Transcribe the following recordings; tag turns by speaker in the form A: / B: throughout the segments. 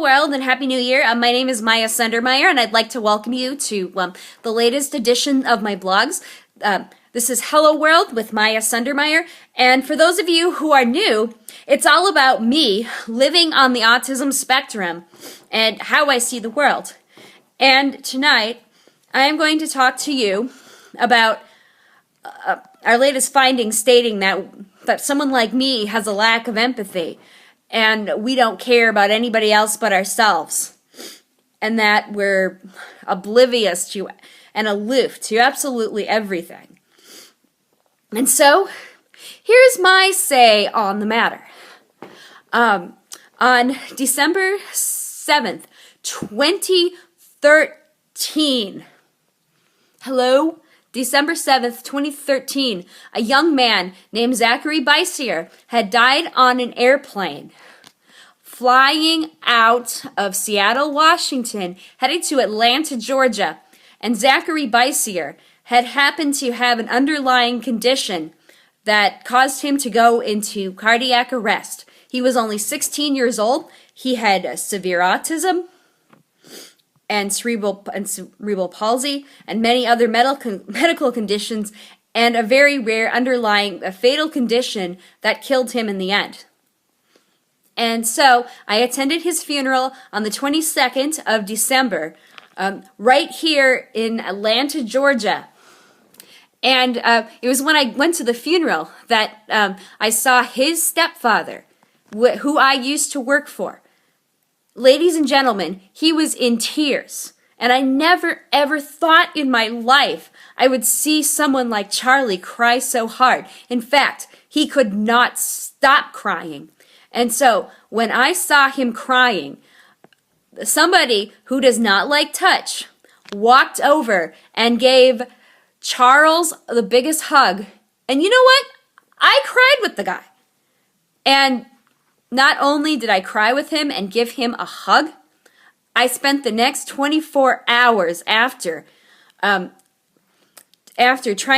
A: Hello world and Happy New Year. My name is Miyah Sundermeyer and I'd like to welcome you to the latest edition of my blogs. This is Hello World with Miyah Sundermeyer, and for those of you who are new, it's all about me living on the autism spectrum and how I see the world. And tonight, I am going to talk to you about our latest findings stating that someone like me has a lack of empathy and we don't care about anybody else but ourselves, and that we're oblivious to and aloof to absolutely everything. And so, here's my say on the matter. On December 7th, 2013, December 7th, 2013, a young man named Zachary Bisiar had died on an airplane flying out of Seattle, Washington, headed to Atlanta, Georgia. And Zachary Bisiar had happened to have an underlying condition that caused him to go into cardiac arrest. He was only 16 years old. He had severe autism and cerebral palsy and many other medical conditions, and a very rare underlying fatal condition that killed him in the end. And so I attended his funeral on the 22nd of December, right here in Atlanta, Georgia. And it was when I went to the funeral that I saw his stepfather, who I used to work for. Ladies and gentlemen, he was in tears. And I never ever thought in my life I would see someone like Charlie cry so hard. In fact, he could not stop crying. And so when I saw him crying, somebody who does not like touch walked over and gave Charles the biggest hug. And you know what? I cried with the guy. And not only did I cry with him and give him a hug, I spent the next 24 hours after trying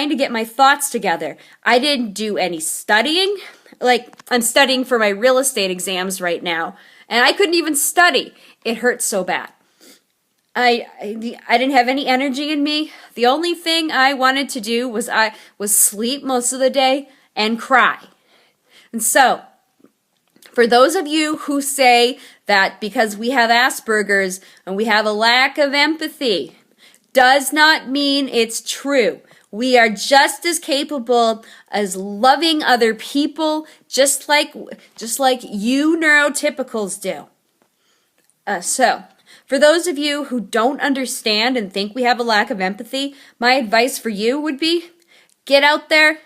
A: to get my thoughts together. I didn't do any studying. Like, I'm studying for my real estate exams right now, and I couldn't even study. It hurt so bad. I didn't have any energy in me. The only thing I wanted to do was sleep most of the day and cry. And so, for those of you who say that because we have Asperger's and we have a lack of empathy, does not mean it's true. We are just as capable as loving other people, just like you neurotypicals do. So, for those of you who don't understand and think we have a lack of empathy, my advice for you would be, get out there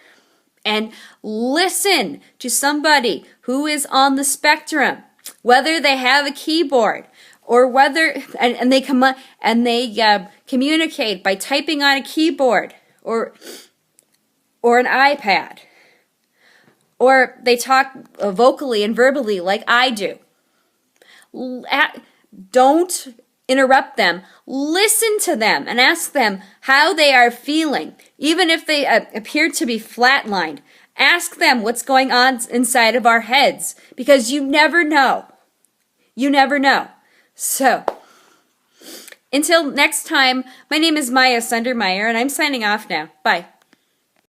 A: and listen to somebody who is on the spectrum, whether they have a keyboard or whether, and they communicate by typing on a keyboard or an iPad, or they talk vocally and verbally like I do. Don't interrupt them. Listen to them and ask them how they are feeling. Even if they appear to be flatlined, ask them what's going on inside of our heads, because you never know. You never know. So, until next time, my name is Miyah Sundermeyer, and I'm signing off now. Bye.